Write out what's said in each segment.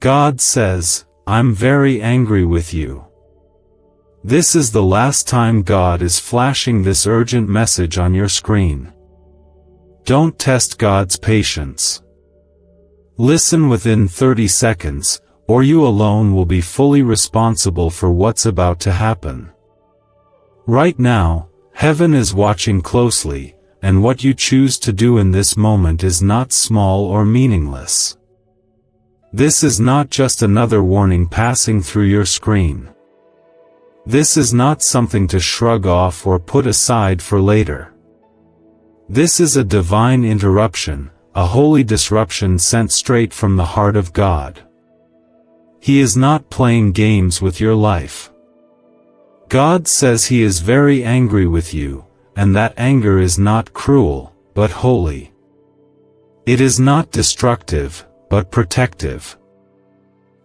God says, "I'm very angry with you." This is the last time God is flashing this urgent message on your screen. Don't test God's patience. Listen within 30 seconds, or you alone will be fully responsible for what's about to happen. Right now, heaven is watching closely, and what you choose to do in this moment is not small or meaningless. This is not just another warning passing through your screen. This is not something to shrug off or put aside for later. This is a divine interruption, a holy disruption sent straight from the heart of God. He is not playing games with your life. God says He is very angry with you, and that anger is not cruel, but holy. It is not destructive, but protective.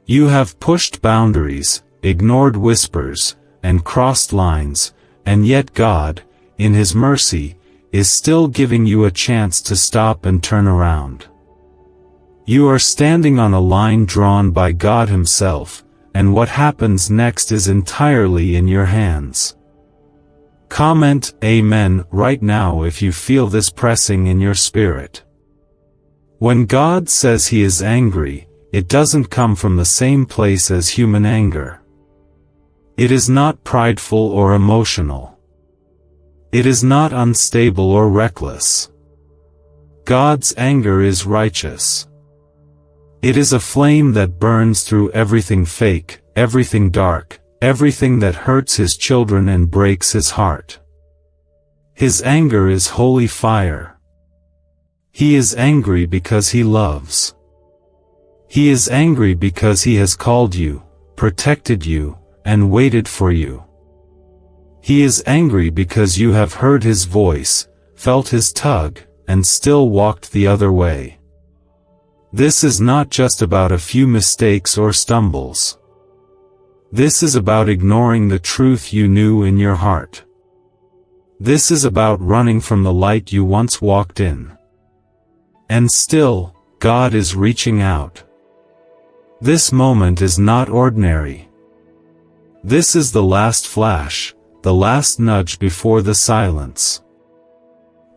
You have pushed boundaries, ignored whispers, and crossed lines, and yet God, in His mercy, is still giving you a chance to stop and turn around. You are standing on a line drawn by God Himself, and what happens next is entirely in your hands. Comment "Amen" right now if you feel this pressing in your spirit. When God says He is angry, it doesn't come from the same place as human anger. It is not prideful or emotional. It is not unstable or reckless. God's anger is righteous. It is a flame that burns through everything fake, everything dark, everything that hurts His children and breaks His heart. His anger is holy fire. He is angry because He loves. He is angry because He has called you, protected you, and waited for you. He is angry because you have heard His voice, felt His tug, and still walked the other way. This is not just about a few mistakes or stumbles. This is about ignoring the truth you knew in your heart. This is about running from the light you once walked in. And still, God is reaching out. This moment is not ordinary. This is the last flash, the last nudge before the silence.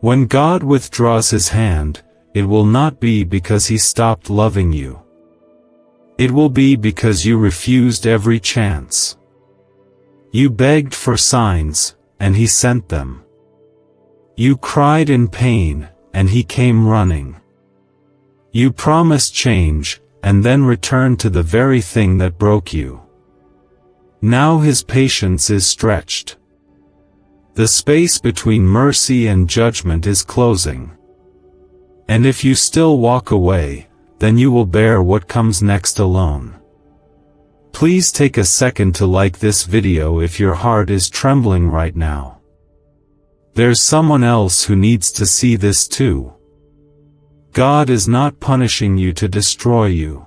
When God withdraws His hand, it will not be because He stopped loving you. It will be because you refused every chance. You begged for signs, and He sent them. You cried in pain, and He came running. You promised change, and then returned to the very thing that broke you. Now His patience is stretched. The space between mercy and judgment is closing. And if you still walk away, then you will bear what comes next alone. Please take a second to like this video if your heart is trembling right now. There's someone else who needs to see this too. God is not punishing you to destroy you.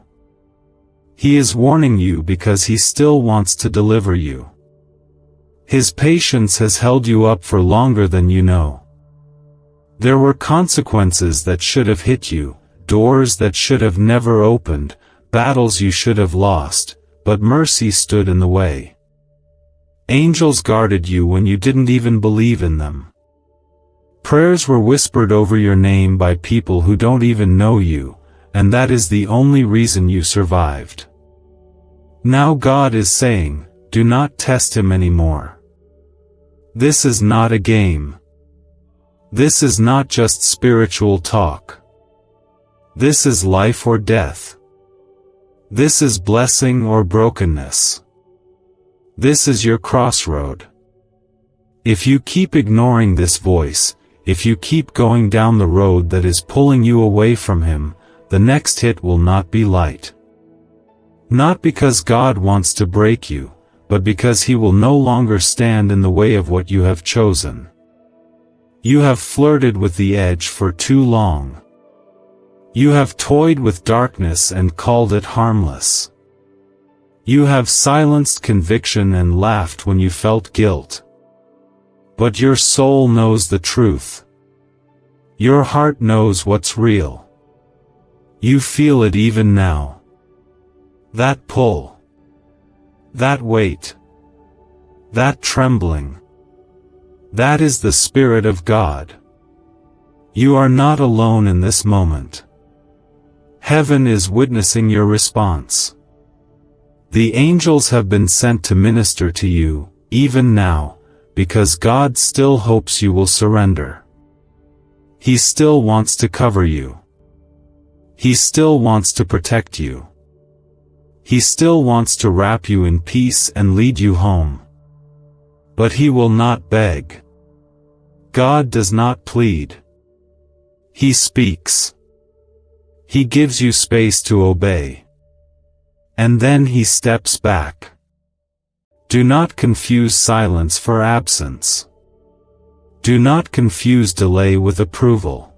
He is warning you because He still wants to deliver you. His patience has held you up for longer than you know. There were consequences that should have hit you, doors that should have never opened, battles you should have lost, but mercy stood in the way. Angels guarded you when you didn't even believe in them. Prayers were whispered over your name by people who don't even know you, and that is the only reason you survived. Now God is saying, do not test Him anymore. This is not a game. This is not just spiritual talk. This is life or death. This is blessing or brokenness. This is your crossroad. If you keep ignoring this voice, if you keep going down the road that is pulling you away from Him, the next hit will not be light. Not because God wants to break you, but because He will no longer stand in the way of what you have chosen. You have flirted with the edge for too long. You have toyed with darkness and called it harmless. You have silenced conviction and laughed when you felt guilt. But your soul knows the truth. Your heart knows what's real. You feel it even now. That pull. That weight. That trembling. That is the Spirit of God. You are not alone in this moment. Heaven is witnessing your response. The angels have been sent to minister to you, even now, because God still hopes you will surrender. He still wants to cover you. He still wants to protect you. He still wants to wrap you in peace and lead you home. But He will not beg. God does not plead. He speaks. He gives you space to obey. And then He steps back. Do not confuse silence for absence. Do not confuse delay with approval.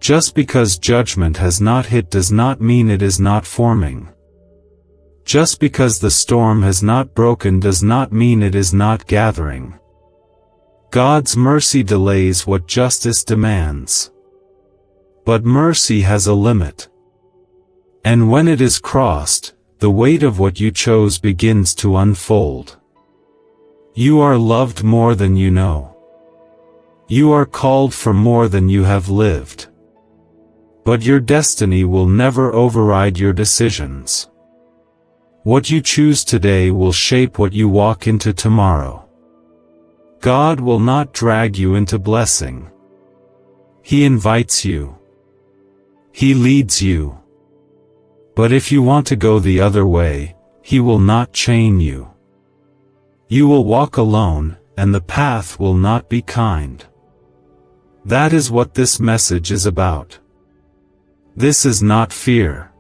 Just because judgment has not hit does not mean it is not forming. Just because the storm has not broken does not mean it is not gathering. God's mercy delays what justice demands. But mercy has a limit. And when it is crossed, the weight of what you chose begins to unfold. You are loved more than you know. You are called for more than you have lived. But your destiny will never override your decisions. What you choose today will shape what you walk into tomorrow. God will not drag you into blessing. He invites you. He leads you. But if you want to go the other way, He will not chain you. You will walk alone, and the path will not be kind. That is what this message is about. This is not fear.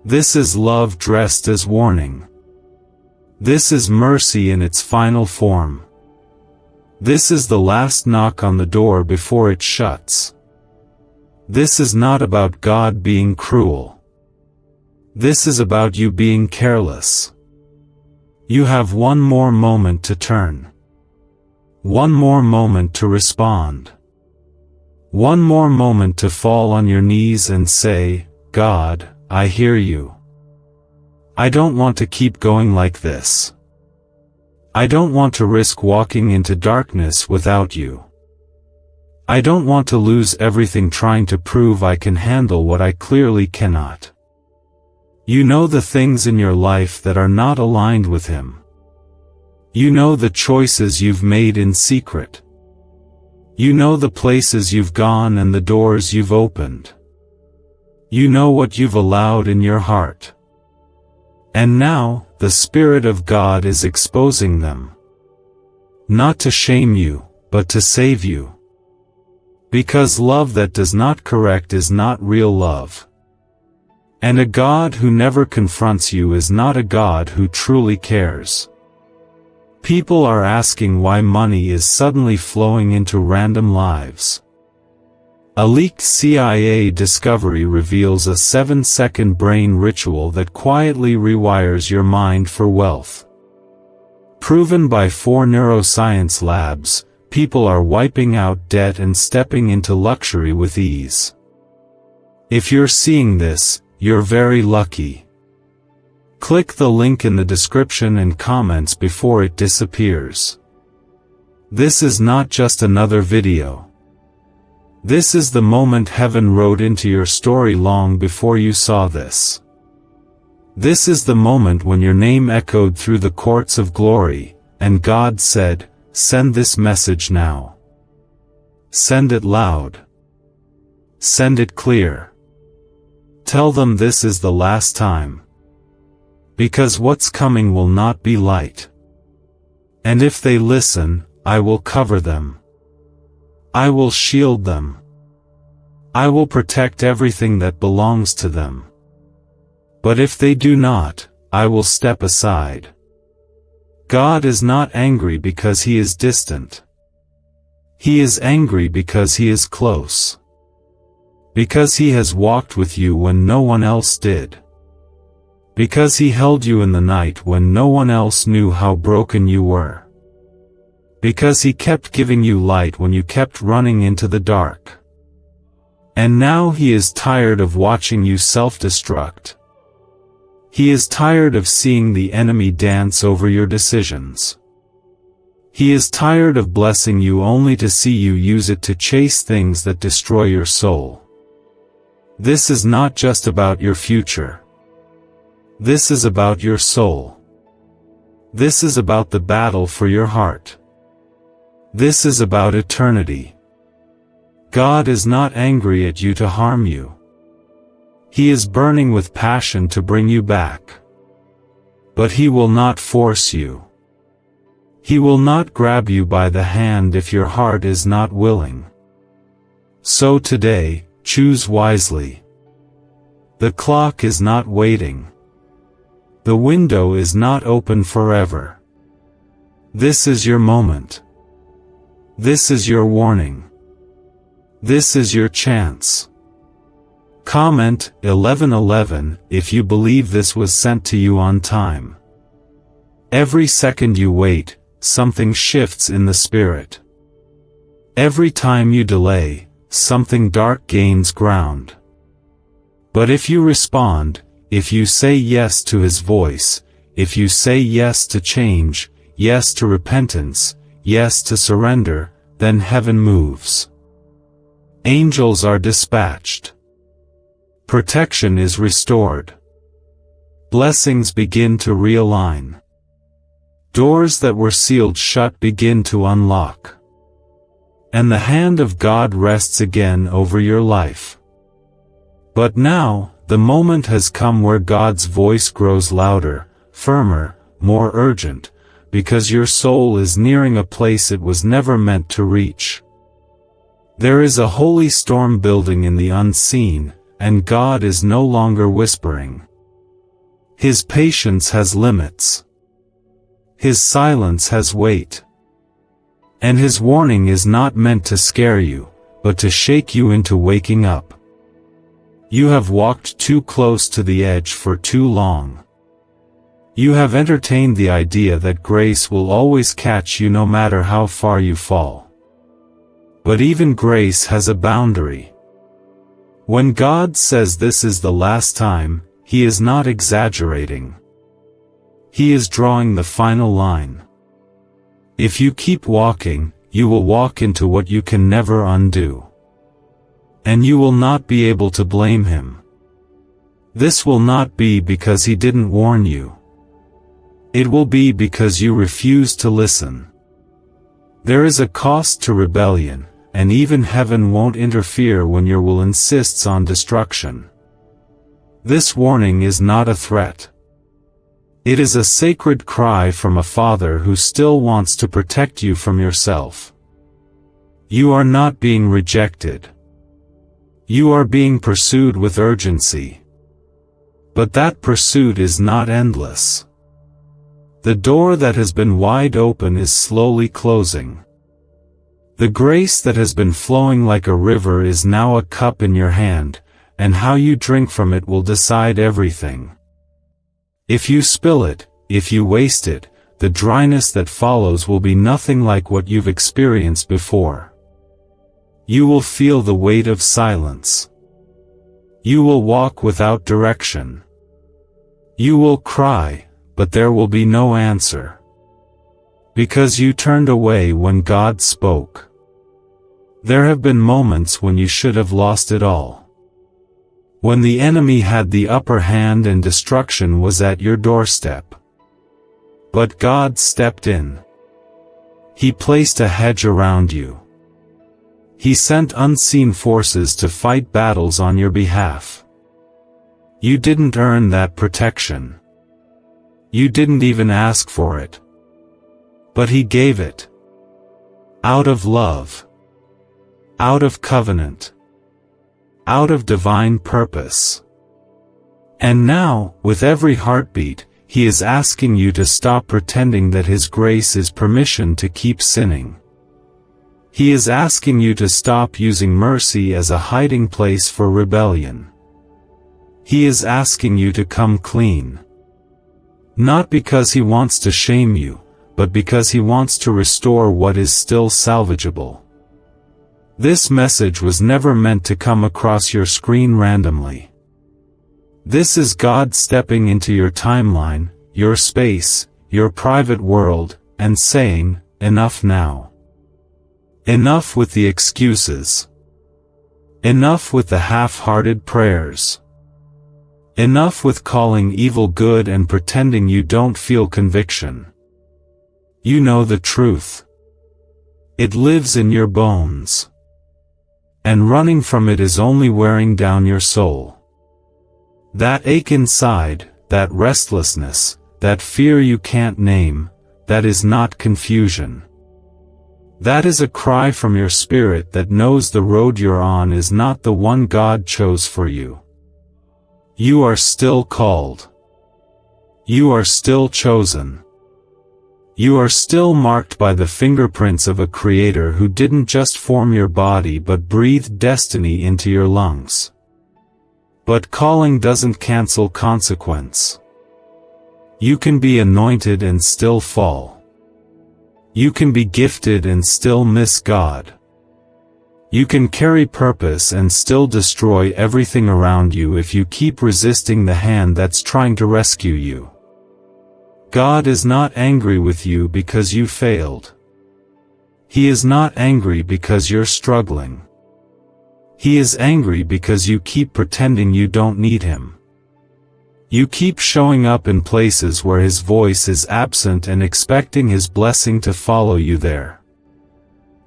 This is love dressed as warning. This is mercy in its final form. This is the last knock on the door before it shuts. This is not about God being cruel. This is about you being careless. You have one more moment to turn. One more moment to respond. One more moment to fall on your knees and say, God, I hear you. I don't want to keep going like this. I don't want to risk walking into darkness without you. I don't want to lose everything trying to prove I can handle what I clearly cannot. You know the things in your life that are not aligned with Him. You know the choices you've made in secret. You know the places you've gone and the doors you've opened. You know what you've allowed in your heart. And now, the Spirit of God is exposing them. Not to shame you, but to save you. Because love that does not correct is not real love. And a God who never confronts you is not a God who truly cares. People are asking why money is suddenly flowing into random lives. A leaked CIA discovery reveals a 7-second brain ritual that quietly rewires your mind for wealth. Proven by 4 neuroscience labs, people are wiping out debt and stepping into luxury with ease. If you're seeing this, you're very lucky. Click the link in the description and comments before it disappears. This is not just another video. This is the moment heaven wrote into your story long before you saw this. This is the moment when your name echoed through the courts of glory, and God said, "Send this message now. Send it loud. Send it clear. Tell them this is the last time. Because what's coming will not be light. And if they listen, I will cover them. I will shield them. I will protect everything that belongs to them. But if they do not, I will step aside." God is not angry because He is distant. He is angry because He is close. Because He has walked with you when no one else did. Because He held you in the night when no one else knew how broken you were. Because He kept giving you light when you kept running into the dark. And now He is tired of watching you self-destruct. He is tired of seeing the enemy dance over your decisions. He is tired of blessing you only to see you use it to chase things that destroy your soul. This is not just about your future. This is about your soul. This is about the battle for your heart. This is about eternity. God is not angry at you to harm you. He is burning with passion to bring you back. But He will not force you. He will not grab you by the hand if your heart is not willing. So today, choose wisely. The clock is not waiting. The window is not open forever. This is your moment. This is your warning. This is your chance. Comment 1111 if you believe this was sent to you on time. Every second you wait, something shifts in the spirit. Every time you delay, something dark gains ground. But if you respond, if you say yes to His voice, if you say yes to change, yes to repentance, yes to surrender, then heaven moves. Angels are dispatched. Protection is restored. Blessings begin to realign. Doors that were sealed shut begin to unlock. And the hand of God rests again over your life. But now, the moment has come where God's voice grows louder, firmer, more urgent, because your soul is nearing a place it was never meant to reach. There is a holy storm building in the unseen, and God is no longer whispering. His patience has limits. His silence has weight. And His warning is not meant to scare you, but to shake you into waking up. You have walked too close to the edge for too long. You have entertained the idea that grace will always catch you no matter how far you fall. But even grace has a boundary. When God says this is the last time, He is not exaggerating. He is drawing the final line. If you keep walking, you will walk into what you can never undo. And you will not be able to blame Him. This will not be because He didn't warn you. It will be because you refuse to listen. There is a cost to rebellion, and even heaven won't interfere when your will insists on destruction. This warning is not a threat. It is a sacred cry from a Father who still wants to protect you from yourself. You are not being rejected. You are being pursued with urgency. But that pursuit is not endless. The door that has been wide open is slowly closing. The grace that has been flowing like a river is now a cup in your hand, and how you drink from it will decide everything. If you spill it, if you waste it, the dryness that follows will be nothing like what you've experienced before. You will feel the weight of silence. You will walk without direction. You will cry, but there will be no answer. Because you turned away when God spoke. There have been moments when you should have lost it all. When the enemy had the upper hand and destruction was at your doorstep. But God stepped in. He placed a hedge around you. He sent unseen forces to fight battles on your behalf. You didn't earn that protection. You didn't even ask for it. But He gave it. Out of love. Out of covenant. Out of divine purpose. And now, with every heartbeat, He is asking you to stop pretending that His grace is permission to keep sinning. He is asking you to stop using mercy as a hiding place for rebellion. He is asking you to come clean. Not because He wants to shame you, but because He wants to restore what is still salvageable. This message was never meant to come across your screen randomly. This is God stepping into your timeline, your space, your private world, and saying, enough now. Enough with the excuses. Enough with the half-hearted prayers. Enough with calling evil good and pretending you don't feel conviction. You know the truth. It lives in your bones. And running from it is only wearing down your soul. That ache inside, that restlessness, that fear you can't name, that is not confusion. That is a cry from your spirit that knows the road you're on is not the one God chose for you. You are still called. You are still chosen. You are still marked by the fingerprints of a Creator who didn't just form your body but breathed destiny into your lungs. But calling doesn't cancel consequence. You can be anointed and still fall. You can be gifted and still miss God. You can carry purpose and still destroy everything around you if you keep resisting the hand that's trying to rescue you. God is not angry with you because you failed. He is not angry because you're struggling. He is angry because you keep pretending you don't need Him. You keep showing up in places where His voice is absent and expecting His blessing to follow you there.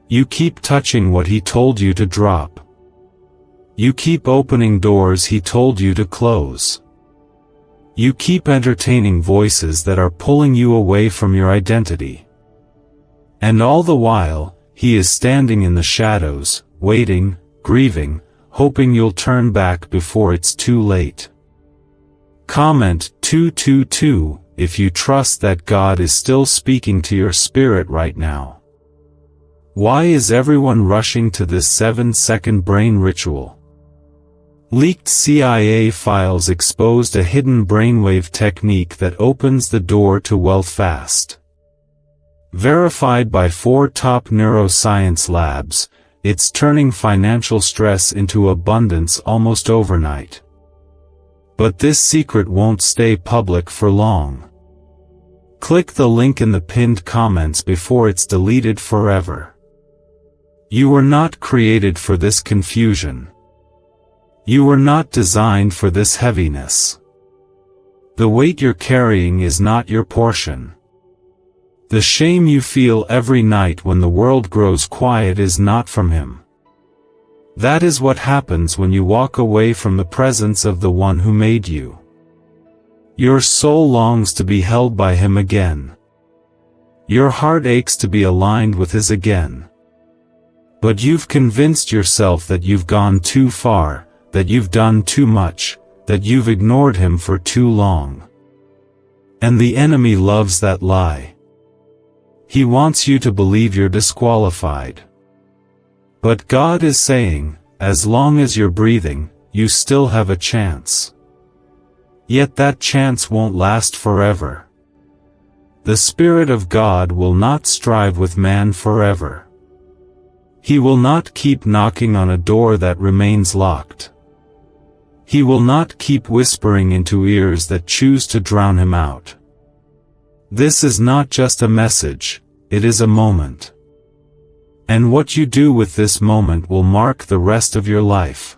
You keep touching what He told you to drop. You keep opening doors He told you to close. You keep entertaining voices that are pulling you away from your identity. And all the while, He is standing in the shadows, waiting, grieving, hoping you'll turn back before it's too late. Comment 222 if you trust that God is still speaking to your spirit right now. Why is everyone rushing to this 7-second brain ritual? Leaked CIA files exposed a hidden brainwave technique that opens the door to wealth fast. Verified by 4 top neuroscience labs, it's turning financial stress into abundance almost overnight. But this secret won't stay public for long. Click the link in the pinned comments before it's deleted forever. You were not created for this confusion. You were not designed for this heaviness. The weight you're carrying is not your portion. The shame you feel every night when the world grows quiet is not from Him. That is what happens when you walk away from the presence of the One who made you. Your soul longs to be held by Him again. Your heart aches to be aligned with His again. But you've convinced yourself that you've gone too far, that you've done too much, that you've ignored Him for too long. And the enemy loves that lie. He wants you to believe you're disqualified. But God is saying, as long as you're breathing, you still have a chance. Yet that chance won't last forever. The Spirit of God will not strive with man forever. He will not keep knocking on a door that remains locked. He will not keep whispering into ears that choose to drown Him out. This is not just a message, it is a moment. And what you do with this moment will mark the rest of your life.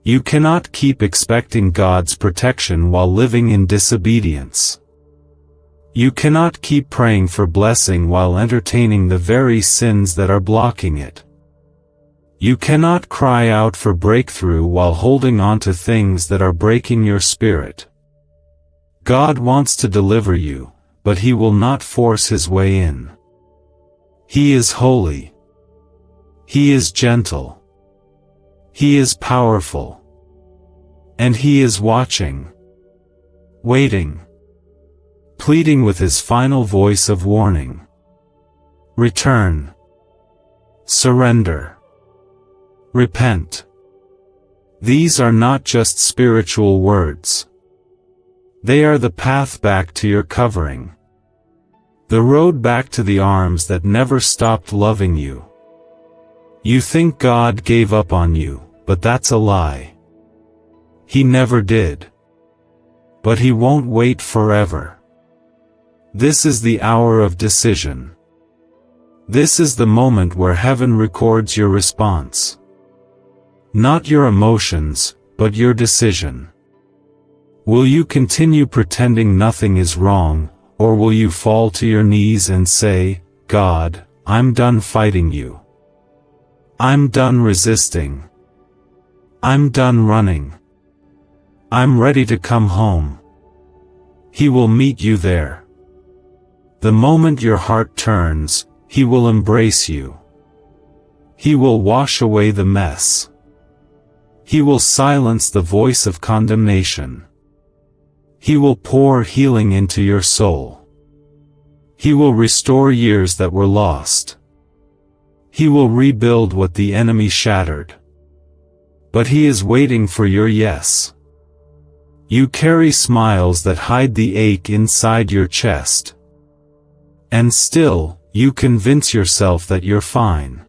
You cannot keep expecting God's protection while living in disobedience. You cannot keep praying for blessing while entertaining the very sins that are blocking it. You cannot cry out for breakthrough while holding on to things that are breaking your spirit. God wants to deliver you, but He will not force His way in. He is holy. He is gentle. He is powerful. And He is watching. Waiting. Pleading with His final voice of warning. Return. Surrender. Repent. These are not just spiritual words. They are the path back to your covering. The road back to the arms that never stopped loving you. You think God gave up on you, but that's a lie. He never did. But He won't wait forever. This is the hour of decision. This is the moment where heaven records your response. Not your emotions, but your decision. Will you continue pretending nothing is wrong, or will you fall to your knees and say, God, I'm done fighting you. I'm done resisting. I'm done running. I'm ready to come home. He will meet you there. The moment your heart turns, He will embrace you. He will wash away the mess. He will silence the voice of condemnation. He will pour healing into your soul. He will restore years that were lost. He will rebuild what the enemy shattered. But He is waiting for your yes. You carry smiles that hide the ache inside your chest. And still, you convince yourself that you're fine.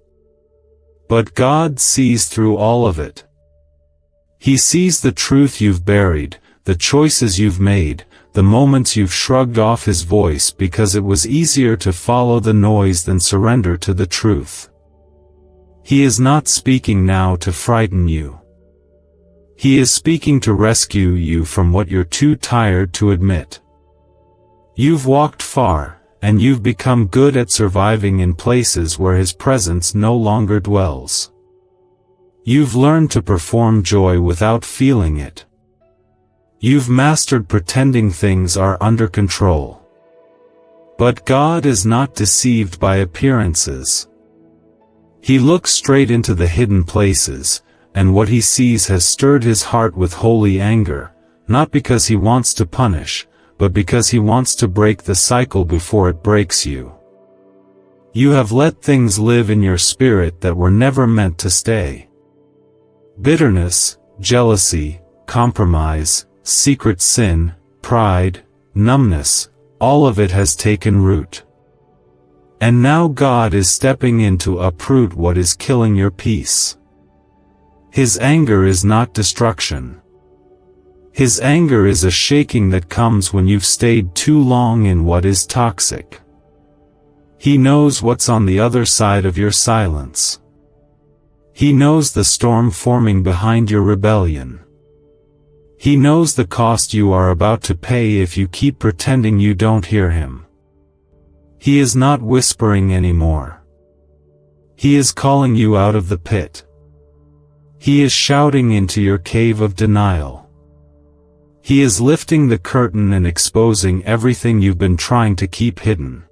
But God sees through all of it. He sees the truth you've buried, the choices you've made, the moments you've shrugged off His voice because it was easier to follow the noise than surrender to the truth. He is not speaking now to frighten you. He is speaking to rescue you from what you're too tired to admit. You've walked far, and you've become good at surviving in places where His presence no longer dwells. You've learned to perform joy without feeling it. You've mastered pretending things are under control. But God is not deceived by appearances. He looks straight into the hidden places, and what He sees has stirred His heart with holy anger, not because He wants to punish, but because He wants to break the cycle before it breaks you. You have let things live in your spirit that were never meant to stay. Bitterness, jealousy, compromise, secret sin, pride, numbness, all of it has taken root. And now God is stepping in to uproot what is killing your peace. His anger is not destruction. His anger is a shaking that comes when you've stayed too long in what is toxic. He knows what's on the other side of your silence. He knows the storm forming behind your rebellion. He knows the cost you are about to pay if you keep pretending you don't hear Him. He is not whispering anymore. He is calling you out of the pit. He is shouting into your cave of denial. He is lifting the curtain and exposing everything you've been trying to keep hidden.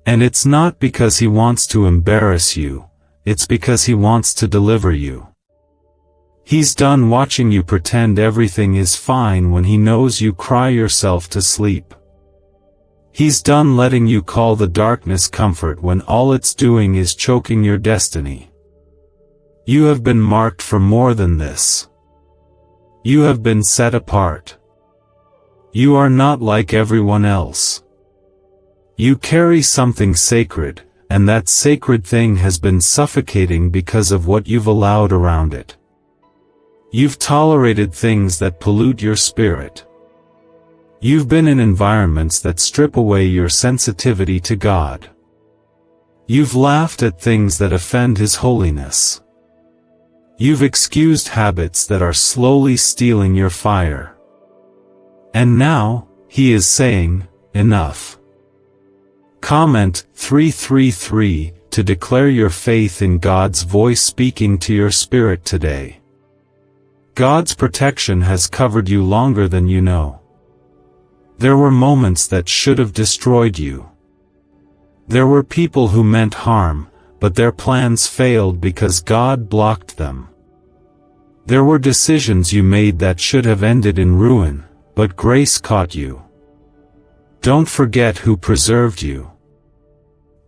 And it's not because He wants to embarrass you, it's because He wants to deliver you. He's done watching you pretend everything is fine when He knows you cry yourself to sleep. He's done letting you call the darkness comfort when all it's doing is choking your destiny. You have been marked for more than this. You have been set apart. You are not like everyone else. You carry something sacred, and that sacred thing has been suffocating because of what you've allowed around it. You've tolerated things that pollute your spirit. You've been in environments that strip away your sensitivity to God. You've laughed at things that offend His holiness. You've excused habits that are slowly stealing your fire. And now, He is saying, enough. Comment 333 to declare your faith in God's voice speaking to your spirit today. God's protection has covered you longer than you know. There were moments that should have destroyed you. There were people who meant harm, but their plans failed because God blocked them. There were decisions you made that should have ended in ruin, but grace caught you. Don't forget who preserved you.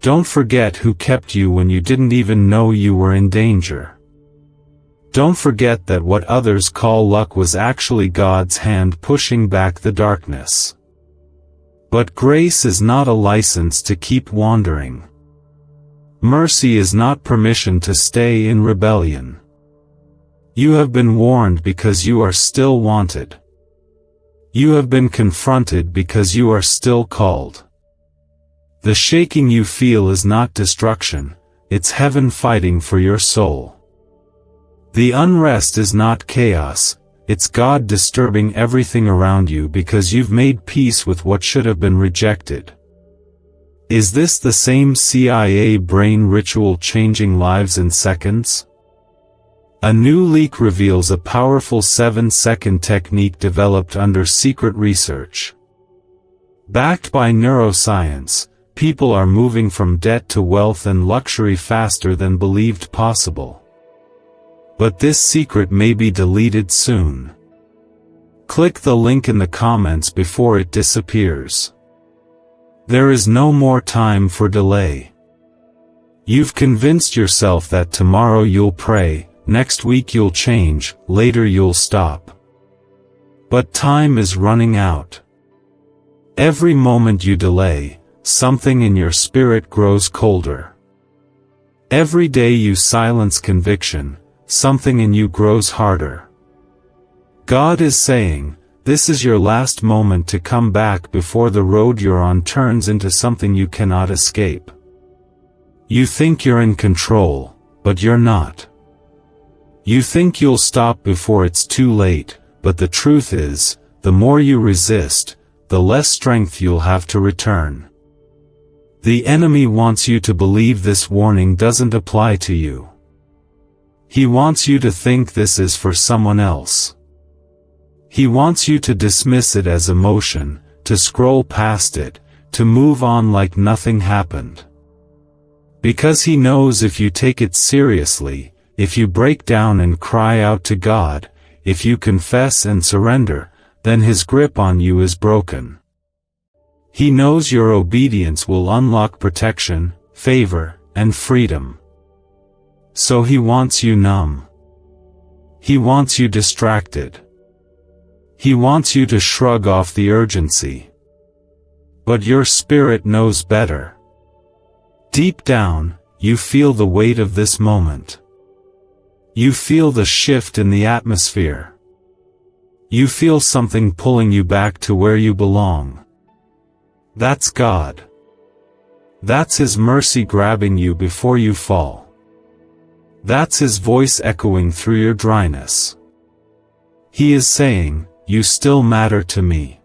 Don't forget who kept you when you didn't even know you were in danger. Don't forget that what others call luck was actually God's hand pushing back the darkness. But grace is not a license to keep wandering. Mercy is not permission to stay in rebellion. You have been warned because you are still wanted. You have been confronted because you are still called. The shaking you feel is not destruction, it's heaven fighting for your soul. The unrest is not chaos, it's God disturbing everything around you because you've made peace with what should have been rejected. Is this the same CIA brain ritual changing lives in seconds? A new leak reveals a powerful 7-second technique developed under secret research. Backed by neuroscience, people are moving from debt to wealth and luxury faster than believed possible. But this secret may be deleted soon. Click the link in the comments before it disappears. There is no more time for delay. You've convinced yourself that tomorrow you'll pray, next week you'll change, later you'll stop. But time is running out. Every moment you delay, something in your spirit grows colder. Every day you silence conviction, something in you grows harder. God is saying, this is your last moment to come back before the road you're on turns into something you cannot escape. You think you're in control, but you're not. You think you'll stop before it's too late, but the truth is, the more you resist, the less strength you'll have to return. The enemy wants you to believe this warning doesn't apply to you. He wants you to think this is for someone else. He wants you to dismiss it as emotion, to scroll past it, to move on like nothing happened. Because he knows if you take it seriously, if you break down and cry out to God, if you confess and surrender, then his grip on you is broken. He knows your obedience will unlock protection, favor, and freedom. So he wants you numb. He wants you distracted. He wants you to shrug off the urgency. But your spirit knows better. Deep down, you feel the weight of this moment. You feel the shift in the atmosphere. You feel something pulling you back to where you belong. That's God. That's his mercy grabbing you before you fall. That's his voice echoing through your dryness. He is saying, you still matter to me.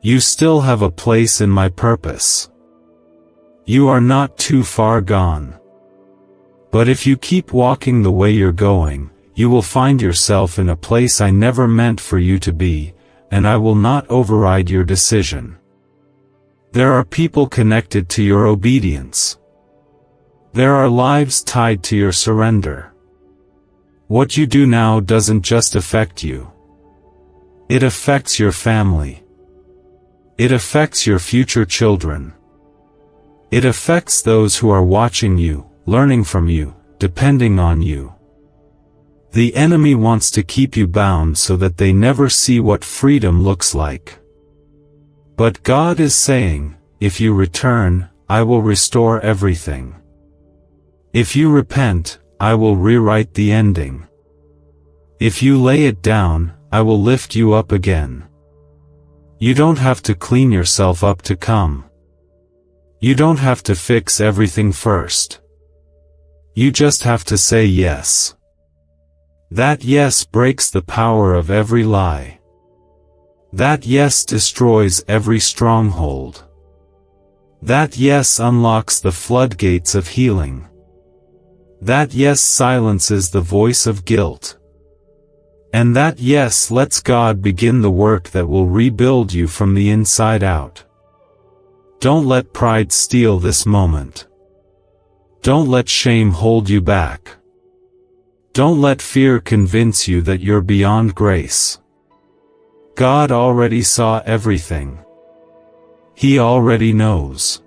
You still have a place in my purpose. You are not too far gone. But if you keep walking the way you're going, you will find yourself in a place I never meant for you to be, and I will not override your decision. There are people connected to your obedience. There are lives tied to your surrender. What you do now doesn't just affect you. It affects your family. It affects your future children. It affects those who are watching you, learning from you, depending on you. The enemy wants to keep you bound so that they never see what freedom looks like. But God is saying, if you return, I will restore everything. If you repent, I will rewrite the ending. If you lay it down, I will lift you up again. You don't have to clean yourself up to come. You don't have to fix everything first. You just have to say yes. That yes breaks the power of every lie. That yes destroys every stronghold. That yes unlocks the floodgates of healing. That yes silences the voice of guilt. And that yes lets God begin the work that will rebuild you from the inside out. Don't let pride steal this moment. Don't let shame hold you back. Don't let fear convince you that you're beyond grace. God already saw everything. He already knows.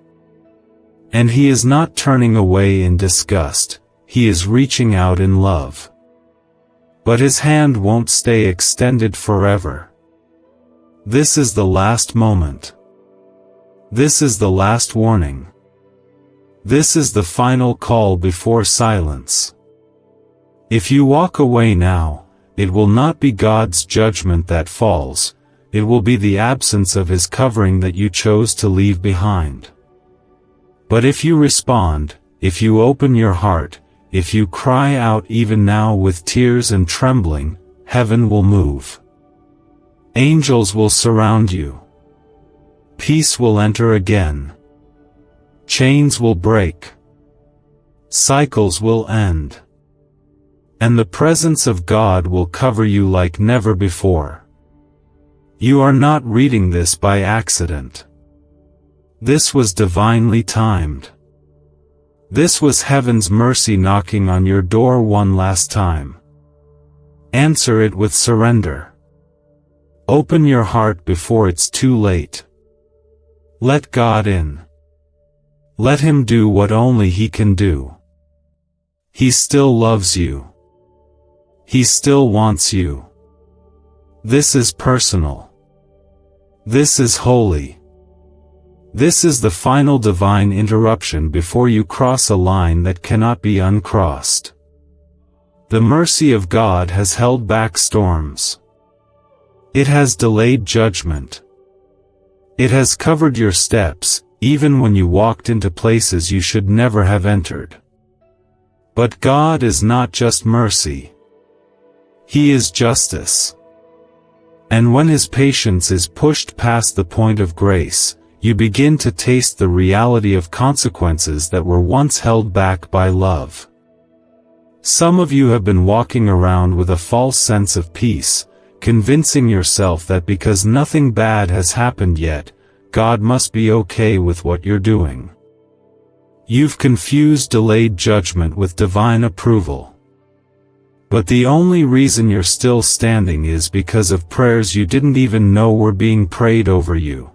And he is not turning away in disgust, he is reaching out in love. But his hand won't stay extended forever. This is the last moment. This is the last warning. This is the final call before silence. If you walk away now, it will not be God's judgment that falls, it will be the absence of His covering that you chose to leave behind. But if you respond, if you open your heart, if you cry out even now with tears and trembling, heaven will move. Angels will surround you. Peace will enter again. Chains will break. Cycles will end. And the presence of God will cover you like never before. You are not reading this by accident. This was divinely timed. This was heaven's mercy knocking on your door one last time. Answer it with surrender. Open your heart before it's too late. Let God in. Let Him do what only He can do. He still loves you. He still wants you. This is personal. This is holy. This is the final divine interruption before you cross a line that cannot be uncrossed. The mercy of God has held back storms. It has delayed judgment. It has covered your steps, even when you walked into places you should never have entered. But God is not just mercy. He is justice. And when His patience is pushed past the point of grace, you begin to taste the reality of consequences that were once held back by love. Some of you have been walking around with a false sense of peace, convincing yourself that because nothing bad has happened yet, God must be okay with what you're doing. You've confused delayed judgment with divine approval. But the only reason you're still standing is because of prayers you didn't even know were being prayed over you.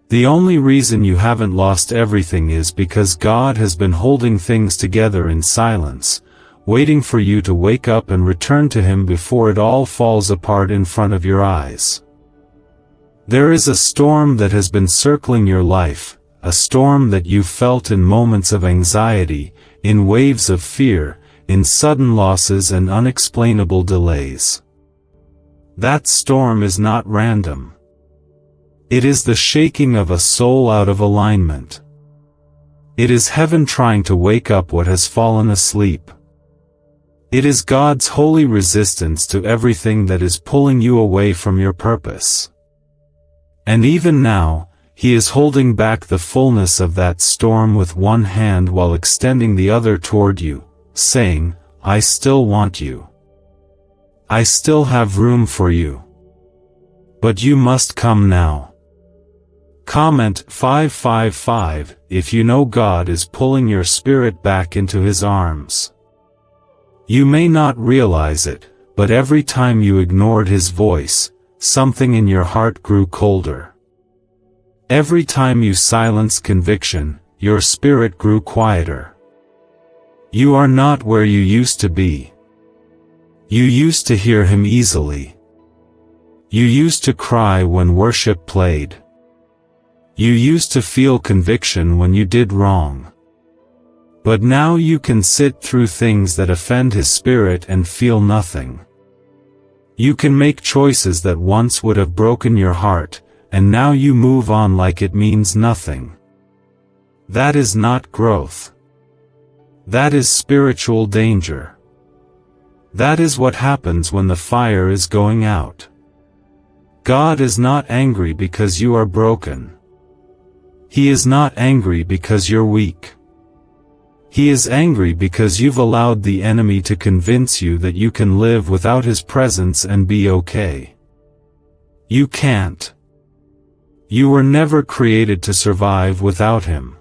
The only reason you haven't lost everything is because God has been holding things together in silence, waiting for you to wake up and return to Him before it all falls apart in front of your eyes. There is a storm that has been circling your life, a storm that you felt in moments of anxiety, in waves of fear, in sudden losses and unexplainable delays. That storm is not random. It is the shaking of a soul out of alignment. It is heaven trying to wake up what has fallen asleep. It is God's holy resistance to everything that is pulling you away from your purpose. And even now, He is holding back the fullness of that storm with one hand while extending the other toward you, saying, I still want you. I still have room for you. But you must come now. Comment 555 if you know God is pulling your spirit back into His arms. You may not realize it, but every time you ignored His voice, something in your heart grew colder. Every time you silenced conviction, your spirit grew quieter. You are not where you used to be. You used to hear Him easily. You used to cry when worship played. You used to feel conviction when you did wrong. But now you can sit through things that offend His Spirit and feel nothing. You can make choices that once would have broken your heart, and now you move on like it means nothing. That is not growth. That is spiritual danger. That is what happens when the fire is going out. God is not angry because you are broken. He is not angry because you're weak. He is angry because you've allowed the enemy to convince you that you can live without His presence and be okay. You can't. You were never created to survive without Him.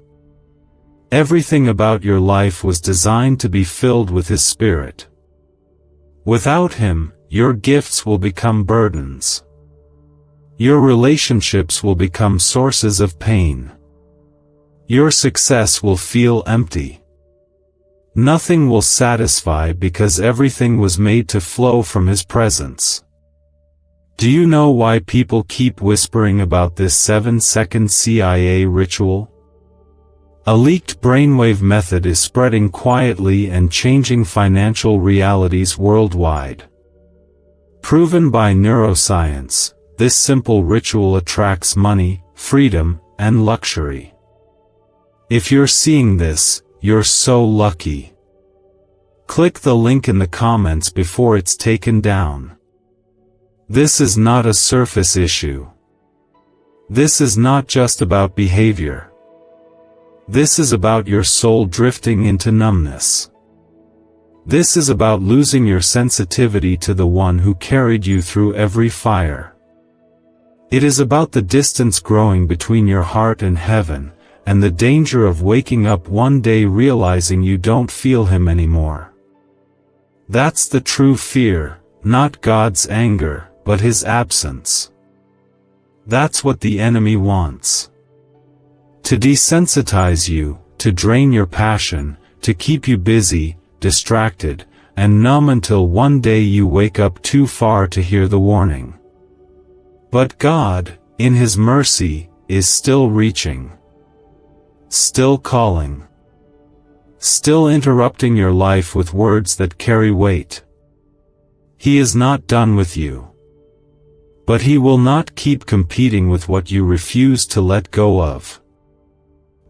Everything about your life was designed to be filled with His Spirit. Without Him, your gifts will become burdens. Your relationships will become sources of pain. Your success will feel empty. Nothing will satisfy because everything was made to flow from His presence. Do you know why people keep whispering about this 7-second CIA ritual? A leaked brainwave method is spreading quietly and changing financial realities worldwide. Proven by neuroscience, this simple ritual attracts money, freedom, and luxury. If you're seeing this, you're so lucky. Click the link in the comments before it's taken down. This is not a surface issue. This is not just about behavior. This is about your soul drifting into numbness. This is about losing your sensitivity to the one who carried you through every fire. It is about the distance growing between your heart and heaven, and the danger of waking up one day realizing you don't feel him anymore. That's the true fear, not God's anger, but his absence. That's what the enemy wants. To desensitize you, to drain your passion, to keep you busy, distracted, and numb until one day you wake up too far to hear the warning. But God, in his mercy, is still reaching. Still calling. Still interrupting your life with words that carry weight. He is not done with you. But he will not keep competing with what you refuse to let go of.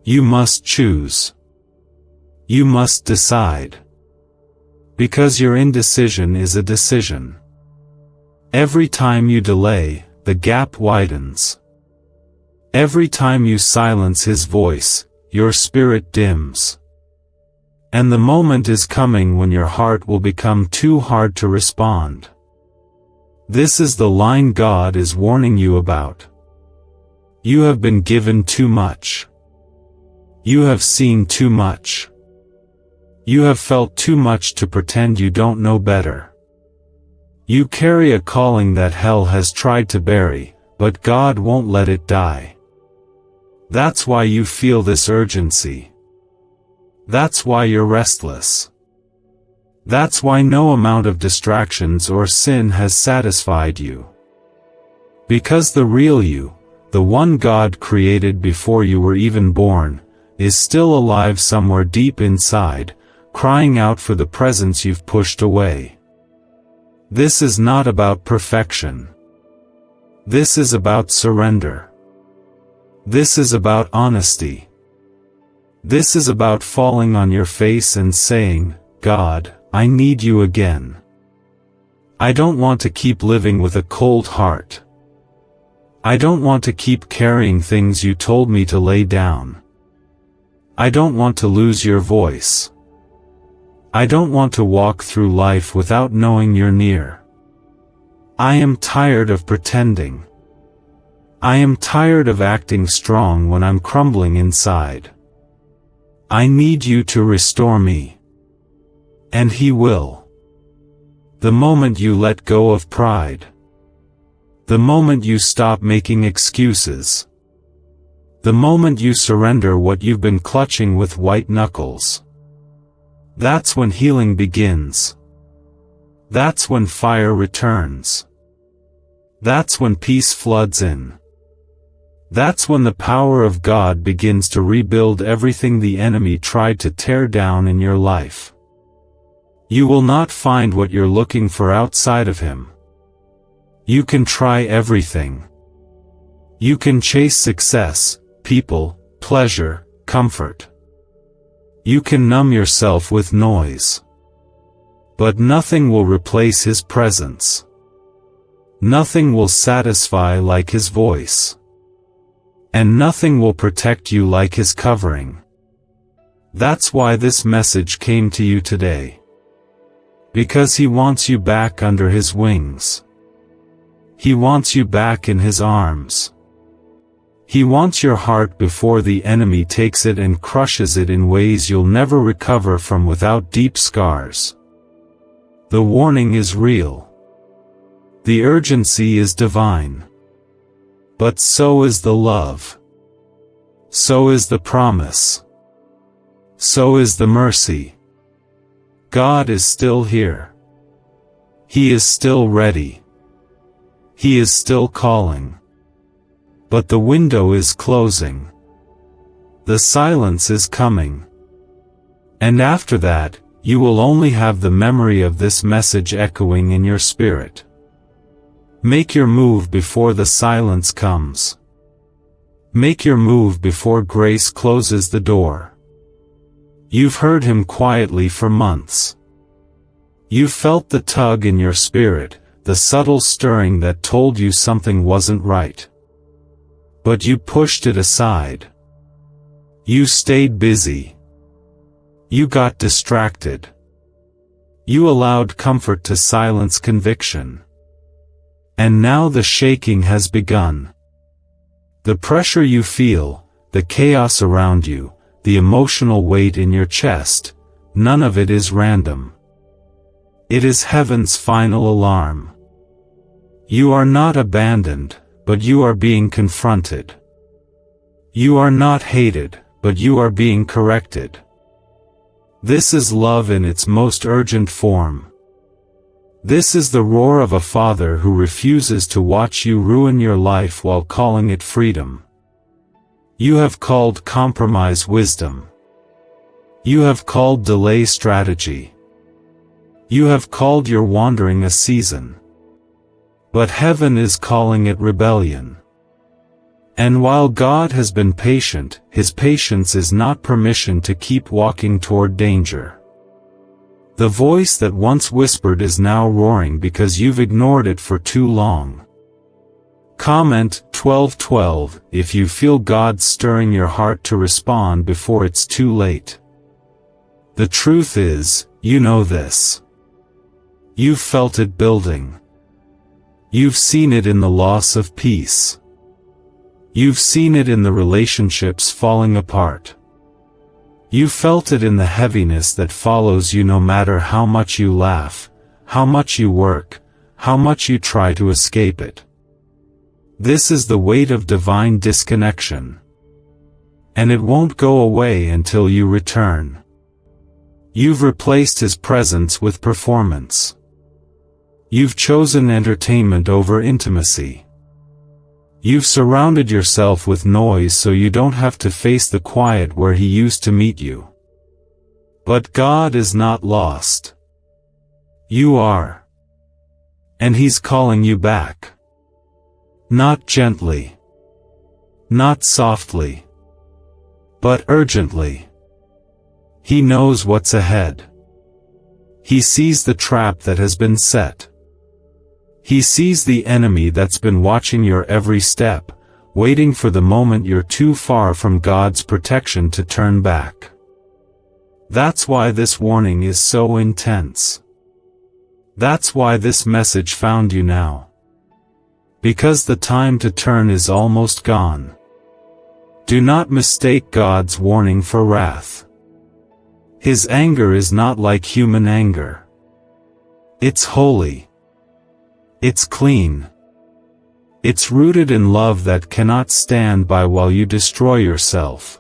You must choose. You must decide. Because your indecision is a decision. Every time you delay, the gap widens. Every time you silence his voice, your spirit dims. And the moment is coming when your heart will become too hard to respond. This is the line God is warning you about. You have been given too much. You have seen too much. You have felt too much to pretend you don't know better. You carry a calling that hell has tried to bury, but God won't let it die. That's why you feel this urgency. That's why you're restless. That's why no amount of distractions or sin has satisfied you. Because the real you, the one God created before you were even born, is still alive somewhere deep inside, crying out for the presence you've pushed away. This is not about perfection. This is about surrender. This is about honesty. This is about falling on your face and saying, God, I need you again. I don't want to keep living with a cold heart. I don't want to keep carrying things you told me to lay down. I don't want to lose your voice. I don't want to walk through life without knowing you're near. I am tired of pretending. I am tired of acting strong when I'm crumbling inside. I need you to restore me. And he will. The moment you let go of pride. The moment you stop making excuses. The moment you surrender what you've been clutching with white knuckles. That's when healing begins. That's when fire returns. That's when peace floods in. That's when the power of God begins to rebuild everything the enemy tried to tear down in your life. You will not find what you're looking for outside of him. You can try everything. You can chase success, people, pleasure, comfort. You can numb yourself with noise. But nothing will replace his presence. Nothing will satisfy like his voice. And nothing will protect you like his covering. That's why this message came to you today. Because he wants you back under his wings. He wants you back in his arms. He wants your heart before the enemy takes it and crushes it in ways you'll never recover from without deep scars. The warning is real. The urgency is divine. But so is the love. So is the promise. So is the mercy. God is still here. He is still ready. He is still calling. But the window is closing. The silence is coming. And after that, you will only have the memory of this message echoing in your spirit. Make your move before the silence comes. Make your move before grace closes the door. You've heard him quietly for months. You've felt the tug in your spirit, the subtle stirring that told you something wasn't right. But you pushed it aside. You stayed busy. You got distracted. You allowed comfort to silence conviction. And now the shaking has begun. The pressure you feel, the chaos around you, the emotional weight in your chest, none of it is random. It is heaven's final alarm. You are not abandoned, but you are being confronted. You are not hated, but you are being corrected. This is love in its most urgent form. This is the roar of a father who refuses to watch you ruin your life while calling it freedom. You have called compromise wisdom. You have called delay strategy. You have called your wandering a season. But heaven is calling it rebellion. And while God has been patient, his patience is not permission to keep walking toward danger. The voice that once whispered is now roaring because you've ignored it for too long. Comment 12:12 if you feel God stirring your heart to respond before it's too late. The truth is, you know this. You've felt it building. You've seen it in the loss of peace. You've seen it in the relationships falling apart. You felt it in the heaviness that follows you no matter how much you laugh, how much you work, how much you try to escape it. This is the weight of divine disconnection. And it won't go away until you return. You've replaced his presence with performance. You've chosen entertainment over intimacy. You've surrounded yourself with noise so you don't have to face the quiet where he used to meet you. But God is not lost. You are. And he's calling you back. Not gently. Not softly. But urgently. He knows what's ahead. He sees the trap that has been set. He sees the enemy that's been watching your every step, waiting for the moment you're too far from God's protection to turn back. That's why this warning is so intense. That's why this message found you now. Because the time to turn is almost gone. Do not mistake God's warning for wrath. His anger is not like human anger. It's holy. It's clean. It's rooted in love that cannot stand by while you destroy yourself.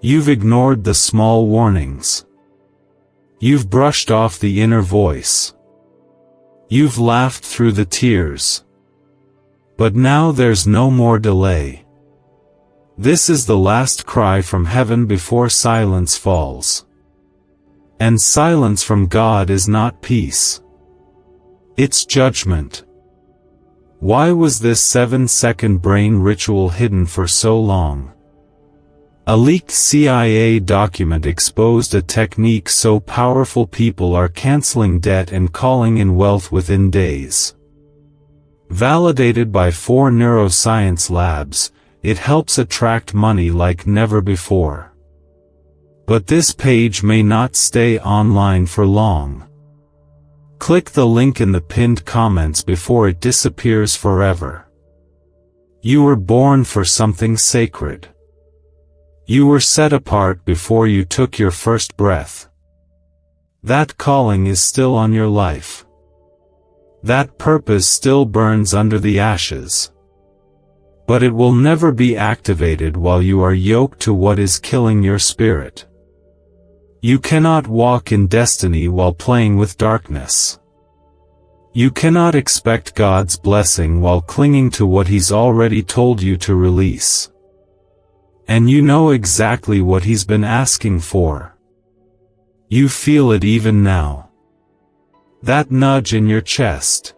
You've ignored the small warnings. You've brushed off the inner voice. You've laughed through the tears. But now there's no more delay. This is the last cry from heaven before silence falls. And silence from God is not peace. It's judgment. Why was this 7-second brain ritual hidden for so long? A leaked CIA document exposed a technique so powerful people are canceling debt and calling in wealth within days. Validated by 4 neuroscience labs, it helps attract money like never before. But this page may not stay online for long. Click the link in the pinned comments before it disappears forever. You were born for something sacred. You were set apart before you took your first breath. That calling is still on your life. That purpose still burns under the ashes. But it will never be activated while you are yoked to what is killing your spirit. You cannot walk in destiny while playing with darkness. You cannot expect God's blessing while clinging to what He's already told you to release. And you know exactly what he's been asking for. You feel it even now. That nudge in your chest.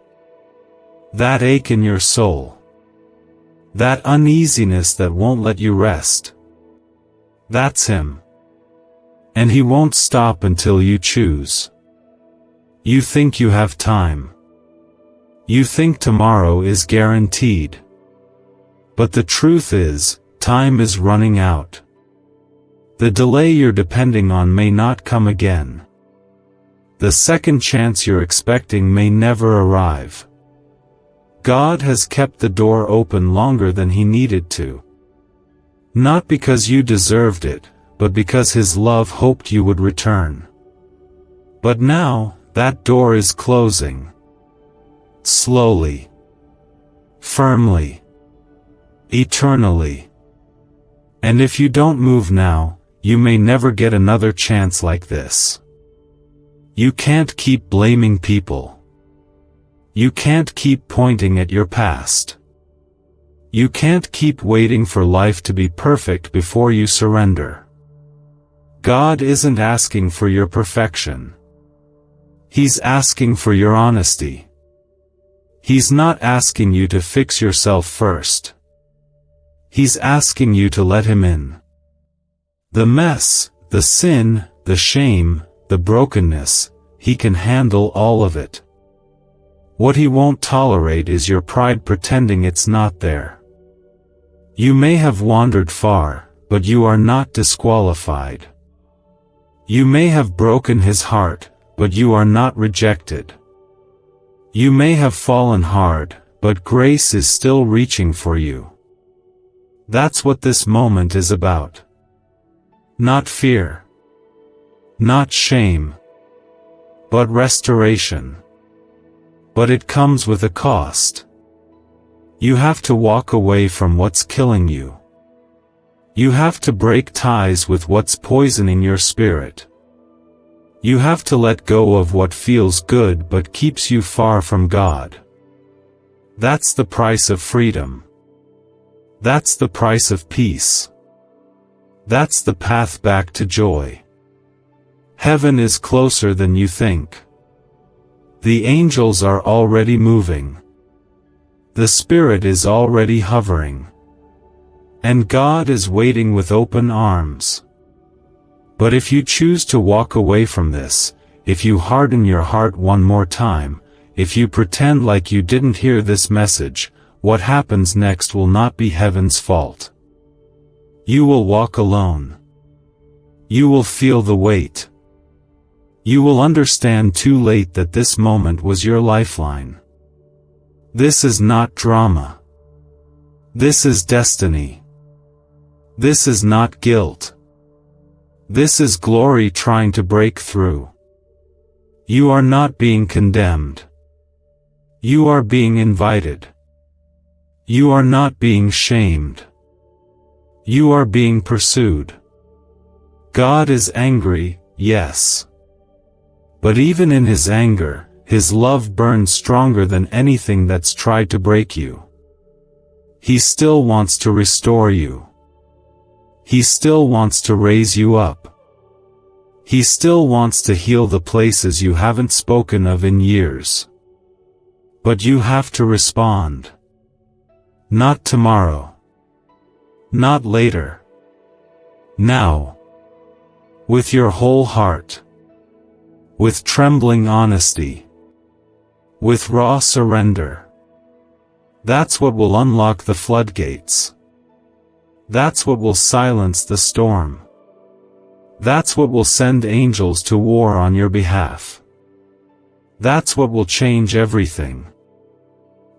That ache in your soul. That uneasiness that won't let you rest. That's him. And he won't stop until you choose. You think you have time. You think tomorrow is guaranteed. But the truth is, time is running out. The delay you're depending on may not come again. The second chance you're expecting may never arrive. God has kept the door open longer than he needed to. Not because you deserved it, but because his love hoped you would return. But now, that door is closing. Slowly. Firmly. Eternally. And if you don't move now, you may never get another chance like this. You can't keep blaming people. You can't keep pointing at your past. You can't keep waiting for life to be perfect before you surrender. God isn't asking for your perfection. He's asking for your honesty. He's not asking you to fix yourself first. He's asking you to let him in. The mess, the sin, the shame, the brokenness, he can handle all of it. What he won't tolerate is your pride pretending it's not there. You may have wandered far, but you are not disqualified. You may have broken his heart, but you are not rejected. You may have fallen hard, but grace is still reaching for you. That's what this moment is about. Not fear. Not shame. But restoration. But it comes with a cost. You have to walk away from what's killing you. You have to break ties with what's poisoning your spirit. You have to let go of what feels good but keeps you far from God. That's the price of freedom. That's the price of peace. That's the path back to joy. Heaven is closer than you think. The angels are already moving. The Spirit is already hovering. And God is waiting with open arms. But if you choose to walk away from this, if you harden your heart one more time, if you pretend like you didn't hear this message, what happens next will not be heaven's fault. You will walk alone. You will feel the weight. You will understand too late that this moment was your lifeline. This is not drama. This is destiny. This is not guilt. This is glory trying to break through. You are not being condemned. You are being invited. You are not being shamed. You are being pursued. God is angry, yes. But even in his anger, his love burns stronger than anything that's tried to break you. He still wants to restore you. He still wants to raise you up. He still wants to heal the places you haven't spoken of in years. But you have to respond. Not tomorrow. Not later. Now. With your whole heart. With trembling honesty. With raw surrender. That's what will unlock the floodgates. That's what will silence the storm. That's what will send angels to war on your behalf. That's what will change everything.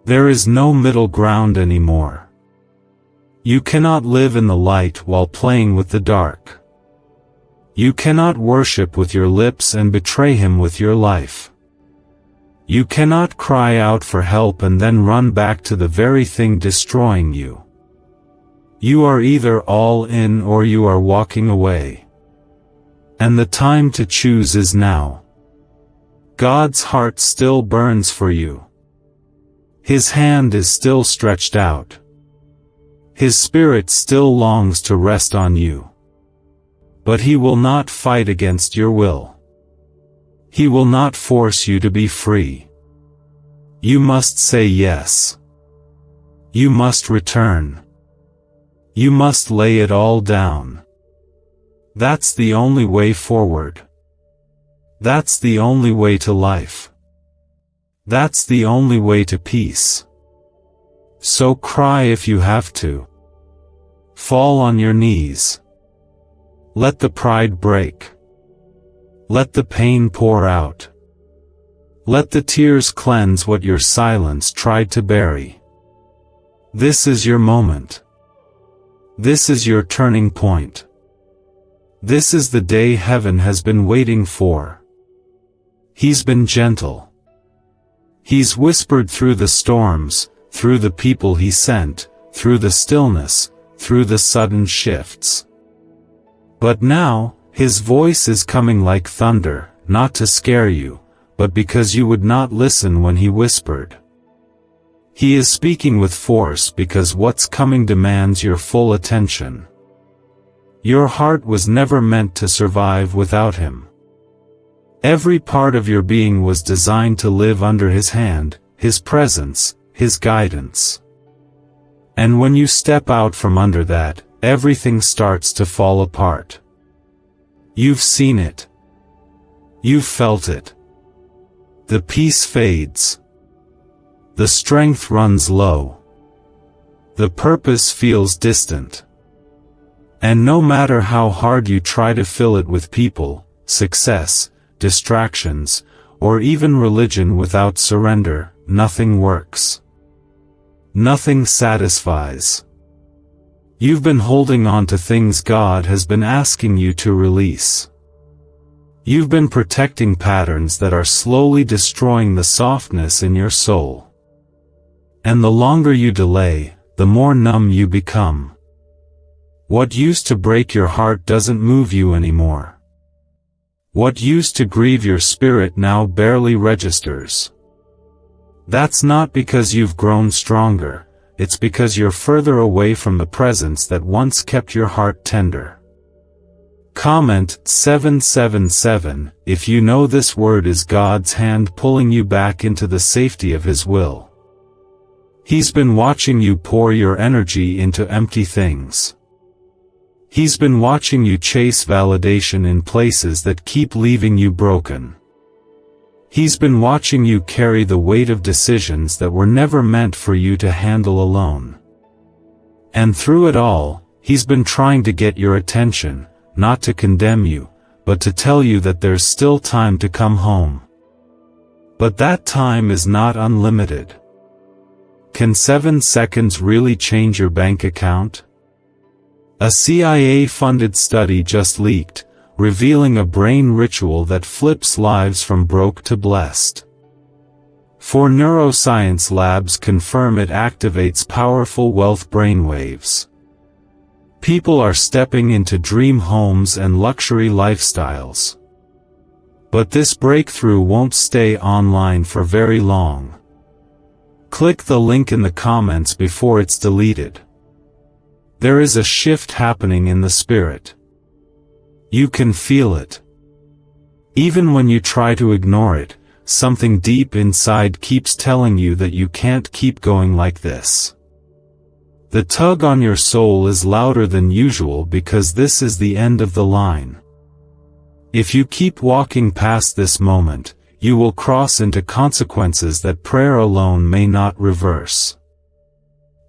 There is no middle ground anymore. You cannot live in the light while playing with the dark. You cannot worship with your lips and betray him with your life. You cannot cry out for help and then run back to the very thing destroying you. You are either all in or you are walking away. And the time to choose is now. God's heart still burns for you. His hand is still stretched out. His Spirit still longs to rest on you. But He will not fight against your will. He will not force you to be free. You must say yes. You must return. You must lay it all down. That's the only way forward. That's the only way to life. That's the only way to peace. So cry if you have to. Fall on your knees. Let the pride break. Let the pain pour out. Let the tears cleanse what your silence tried to bury. This is your moment. This is your turning point. This is the day heaven has been waiting for. He's been gentle. He's whispered through the storms, through the people He sent, through the stillness, through the sudden shifts. But now, His voice is coming like thunder, not to scare you, but because you would not listen when He whispered. He is speaking with force because what's coming demands your full attention. Your heart was never meant to survive without Him. Every part of your being was designed to live under His hand, His presence, His guidance. And when you step out from under that, everything starts to fall apart. You've seen it. You've felt it. The peace fades. The strength runs low. The purpose feels distant. And no matter how hard you try to fill it with people, success, distractions, or even religion without surrender, nothing works. Nothing satisfies. You've been holding on to things God has been asking you to release. You've been protecting patterns that are slowly destroying the softness in your soul. And the longer you delay, the more numb you become. What used to break your heart doesn't move you anymore. What used to grieve your spirit now barely registers. That's not because you've grown stronger, it's because you're further away from the presence that once kept your heart tender. Comment 777 if you know this word is God's hand pulling you back into the safety of His will. He's been watching you pour your energy into empty things. He's been watching you chase validation in places that keep leaving you broken. He's been watching you carry the weight of decisions that were never meant for you to handle alone. And through it all, He's been trying to get your attention, not to condemn you, but to tell you that there's still time to come home. But that time is not unlimited. Can 7 seconds really change your bank account? A CIA-funded study just leaked, revealing a brain ritual that flips lives from broke to blessed. 4 neuroscience labs confirm it activates powerful wealth brainwaves. People are stepping into dream homes and luxury lifestyles. But this breakthrough won't stay online for very long. Click the link in the comments before it's deleted. There is a shift happening in the spirit. You can feel it. Even when you try to ignore it, something deep inside keeps telling you that you can't keep going like this. The tug on your soul is louder than usual because this is the end of the line. If you keep walking past this moment, you will cross into consequences that prayer alone may not reverse.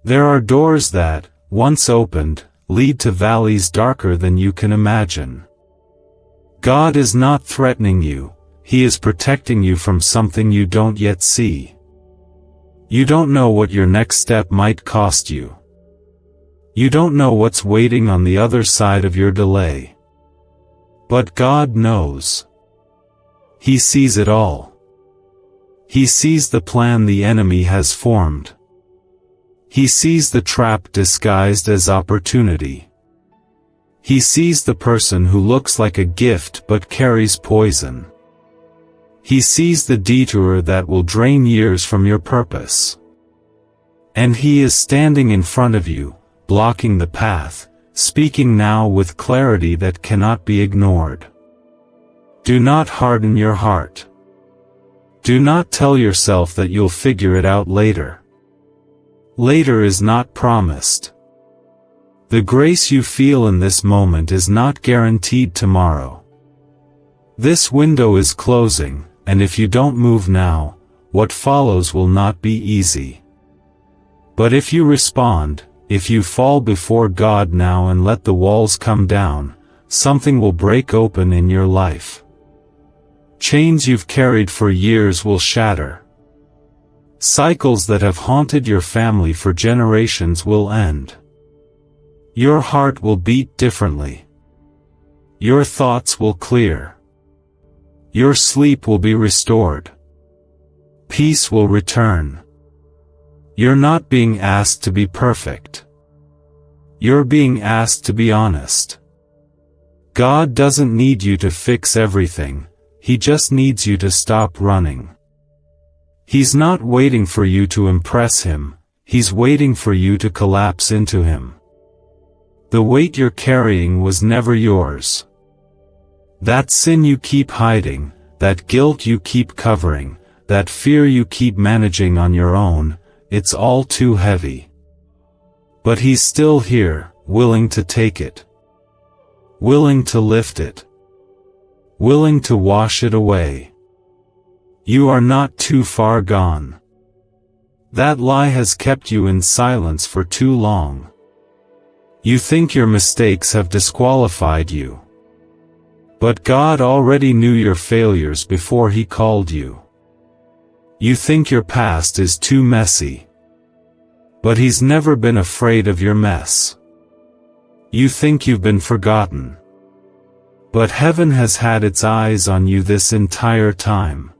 There are doors that, once opened, lead to valleys darker than you can imagine. God is not threatening you, He is protecting you from something you don't yet see. You don't know what your next step might cost you. You don't know what's waiting on the other side of your delay. But God knows. He sees it all. He sees the plan the enemy has formed. He sees the trap disguised as opportunity. He sees the person who looks like a gift but carries poison. He sees the detour that will drain years from your purpose. And He is standing in front of you, blocking the path, speaking now with clarity that cannot be ignored. Do not harden your heart. Do not tell yourself that you'll figure it out later. Later is not promised. The grace you feel in this moment is not guaranteed tomorrow. This window is closing, and if you don't move now, what follows will not be easy. But if you respond, if you fall before God now and let the walls come down, something will break open in your life. Chains you've carried for years will shatter. Cycles that have haunted your family for generations will end. Your heart will beat differently. Your thoughts will clear. Your sleep will be restored. Peace will return. You're not being asked to be perfect. You're being asked to be honest. God doesn't need you to fix everything, He just needs you to stop running. He's not waiting for you to impress Him, He's waiting for you to collapse into Him. The weight you're carrying was never yours. That sin you keep hiding, that guilt you keep covering, that fear you keep managing on your own, it's all too heavy. But He's still here, willing to take it. Willing to lift it. Willing to wash it away. You are not too far gone. That lie has kept you in silence for too long. You think your mistakes have disqualified you. But God already knew your failures before He called you. You think your past is too messy. But He's never been afraid of your mess. You think you've been forgotten. But heaven has had its eyes on you this entire time.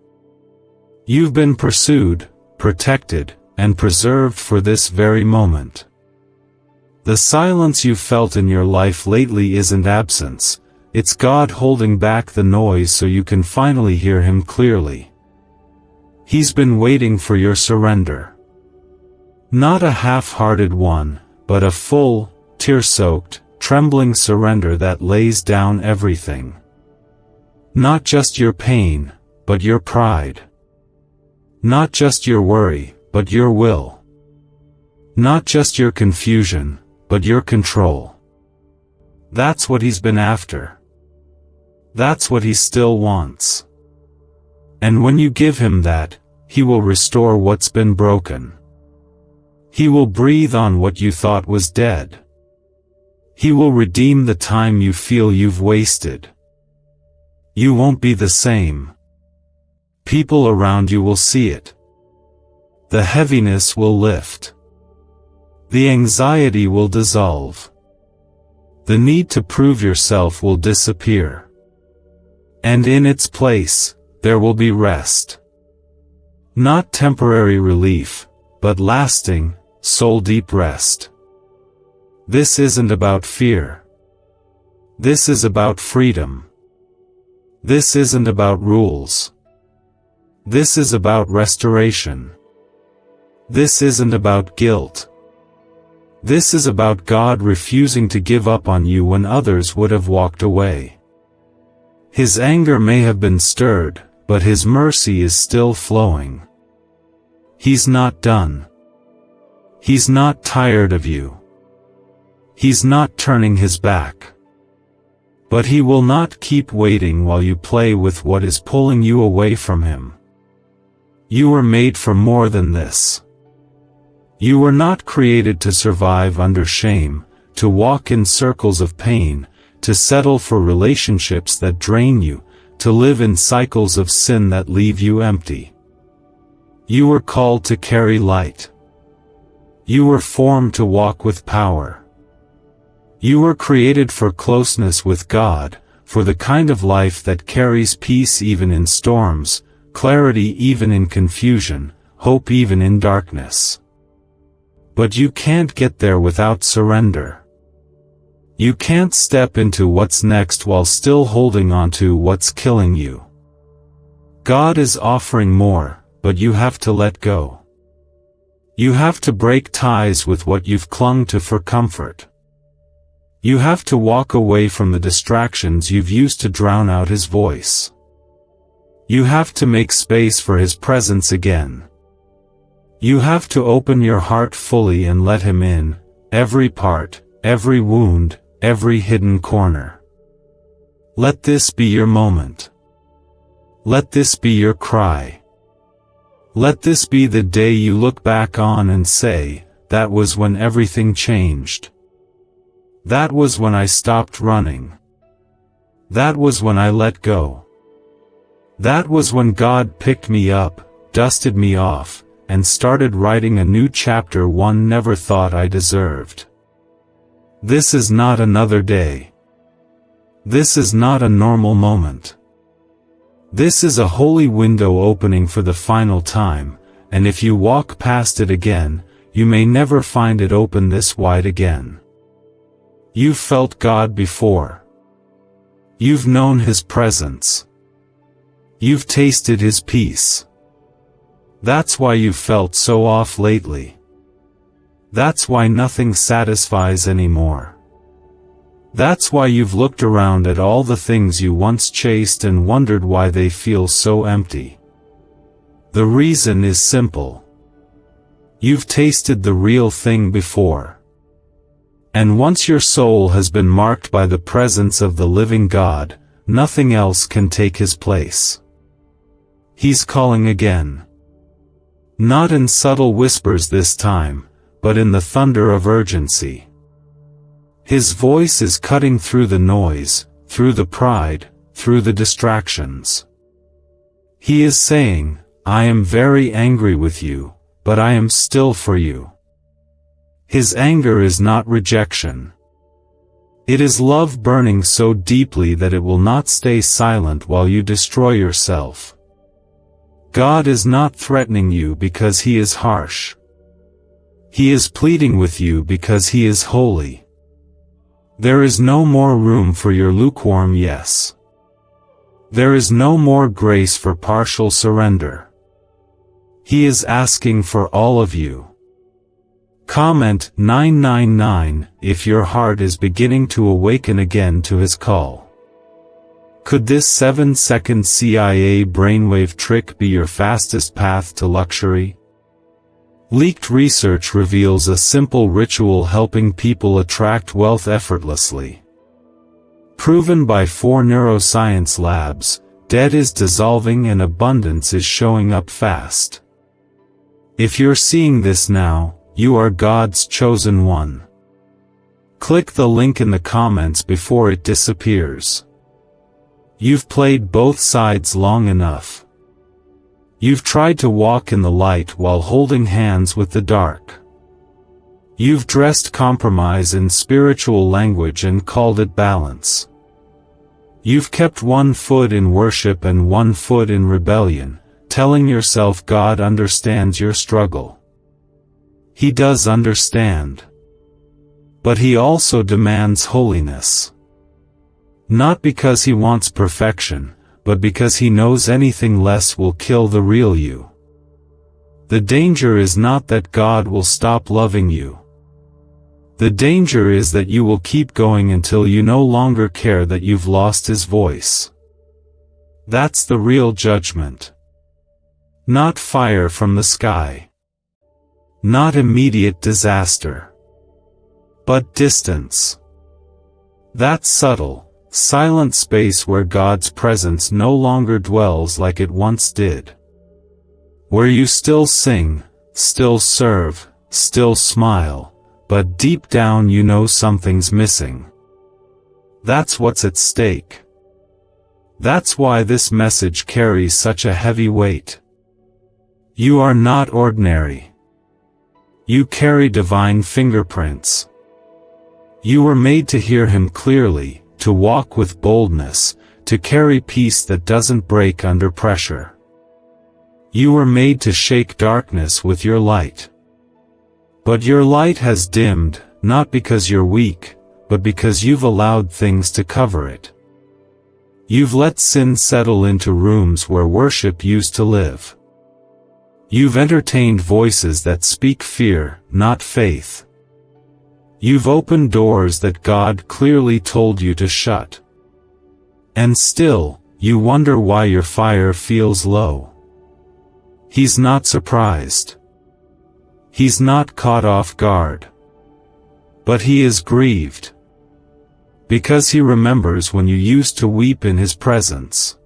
You've been pursued, protected, and preserved for this very moment. The silence you've felt in your life lately isn't absence, it's God holding back the noise so you can finally hear Him clearly. He's been waiting for your surrender. Not a half-hearted one, but a full, tear-soaked, trembling surrender that lays down everything. Not just your pain, but your pride. Not just your worry, but your will. Not just your confusion, but your control. That's what He's been after. That's what He still wants. And when you give Him that, He will restore what's been broken. He will breathe on what you thought was dead. He will redeem the time you feel you've wasted. You won't be the same. People around you will see it. The heaviness will lift. The anxiety will dissolve. The need to prove yourself will disappear. And in its place, there will be rest. Not temporary relief, but lasting, soul-deep rest. This isn't about fear. This is about freedom. This isn't about rules. This is about restoration. This isn't about guilt. This is about God refusing to give up on you when others would have walked away. His anger may have been stirred, but His mercy is still flowing. He's not done. He's not tired of you. He's not turning His back. But He will not keep waiting while you play with what is pulling you away from Him. You were made for more than this. You were not created to survive under shame, to walk in circles of pain, to settle for relationships that drain you, to live in cycles of sin that leave you empty. You were called to carry light. You were formed to walk with power. You were created for closeness with God, for the kind of life that carries peace even in storms, clarity even in confusion, hope even in darkness. But you can't get there without surrender. You can't step into what's next while still holding on to what's killing you. God is offering more, but you have to let go. You have to break ties with what you've clung to for comfort. You have to walk away from the distractions you've used to drown out His voice. You have to make space for His presence again. You have to open your heart fully and let Him in, every part, every wound, every hidden corner. Let this be your moment. Let this be your cry. Let this be the day you look back on and say, that was when everything changed. That was when I stopped running. That was when I let go. That was when God picked me up, dusted me off, and started writing a new chapter one never thought I deserved. This is not another day. This is not a normal moment. This is a holy window opening for the final time, and if you walk past it again, you may never find it open this wide again. You've felt God before. You've known His presence. You've tasted His peace. That's why you've felt so off lately. That's why nothing satisfies anymore. That's why you've looked around at all the things you once chased and wondered why they feel so empty. The reason is simple. You've tasted the real thing before. And once your soul has been marked by the presence of the living God, nothing else can take His place. He's calling again. Not in subtle whispers this time, but in the thunder of urgency. His voice is cutting through the noise, through the pride, through the distractions. He is saying, I am very angry with you, but I am still for you. His anger is not rejection. It is love burning so deeply that it will not stay silent while you destroy yourself. God is not threatening you because He is harsh. He is pleading with you because He is holy. There is no more room for your lukewarm yes. There is no more grace for partial surrender. He is asking for all of you. Comment 999 if your heart is beginning to awaken again to His call. Could this 7-second CIA brainwave trick be your fastest path to luxury? Leaked research reveals a simple ritual helping people attract wealth effortlessly. Proven by 4 neuroscience labs, debt is dissolving and abundance is showing up fast. If you're seeing this now, you are God's chosen one. Click the link in the comments before it disappears. You've played both sides long enough. You've tried to walk in the light while holding hands with the dark. You've dressed compromise in spiritual language and called it balance. You've kept one foot in worship and one foot in rebellion, telling yourself God understands your struggle. He does understand. But He also demands holiness. Not because He wants perfection, but because He knows anything less will kill the real you. The danger is not that God will stop loving you. The danger is that you will keep going until you no longer care that you've lost His voice. That's the real judgment. Not fire from the sky. Not immediate disaster. But distance. That subtle, silent space where God's presence no longer dwells like it once did. Where you still sing, still serve, still smile, but deep down you know something's missing. That's what's at stake. That's why this message carries such a heavy weight. You are not ordinary. You carry divine fingerprints. You were made to hear Him clearly, to walk with boldness, to carry peace that doesn't break under pressure. You were made to shake darkness with your light. But your light has dimmed, not because you're weak, but because you've allowed things to cover it. You've let sin settle into rooms where worship used to live. You've entertained voices that speak fear, not faith. You've opened doors that God clearly told you to shut. And still, you wonder why your fire feels low. He's not surprised. He's not caught off guard. But he is grieved. Because he remembers when you used to weep in his presence.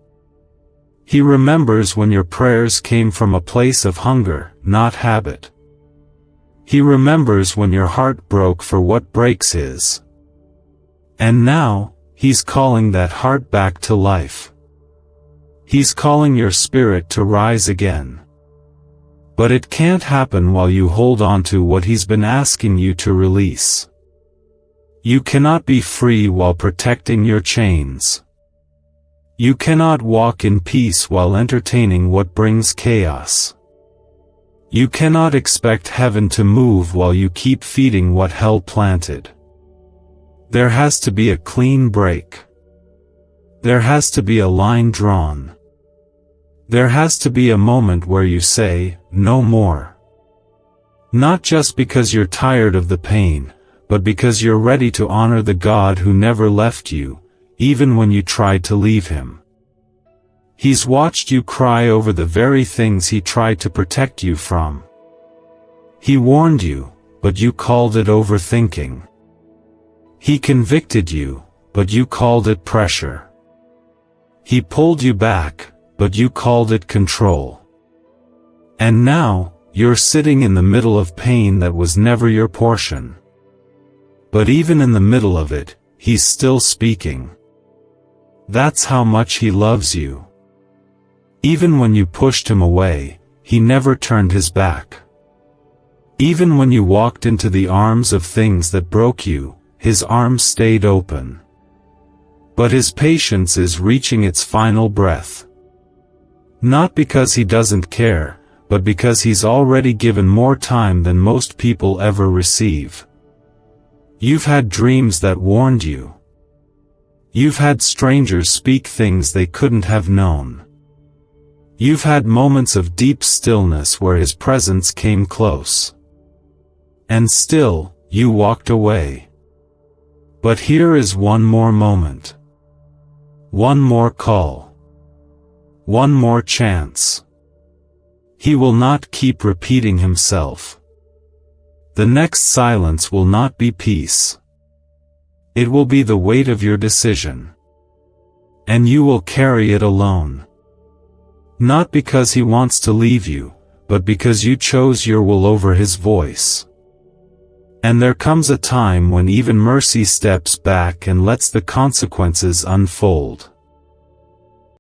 He remembers when your prayers came from a place of hunger, not habit. He remembers when your heart broke for what breaks his. And now, he's calling that heart back to life. He's calling your spirit to rise again. But it can't happen while you hold on to what he's been asking you to release. You cannot be free while protecting your chains. You cannot walk in peace while entertaining what brings chaos. You cannot expect heaven to move while you keep feeding what hell planted. There has to be a clean break. There has to be a line drawn. There has to be a moment where you say, no more. Not just because you're tired of the pain, but because you're ready to honor the God who never left you, even when you tried to leave him. He's watched you cry over the very things he tried to protect you from. He warned you, but you called it overthinking. He convicted you, but you called it pressure. He pulled you back, but you called it control. And now, you're sitting in the middle of pain that was never your portion. But even in the middle of it, he's still speaking. That's how much he loves you. Even when you pushed him away, he never turned his back. Even when you walked into the arms of things that broke you, his arms stayed open. But his patience is reaching its final breath. Not because he doesn't care, but because he's already given more time than most people ever receive. You've had dreams that warned you. You've had strangers speak things they couldn't have known. You've had moments of deep stillness where his presence came close. And still, you walked away. But here is one more moment. One more call. One more chance. He will not keep repeating himself. The next silence will not be peace. It will be the weight of your decision. And you will carry it alone. Not because he wants to leave you, but because you chose your will over his voice. And there comes a time when even mercy steps back and lets the consequences unfold.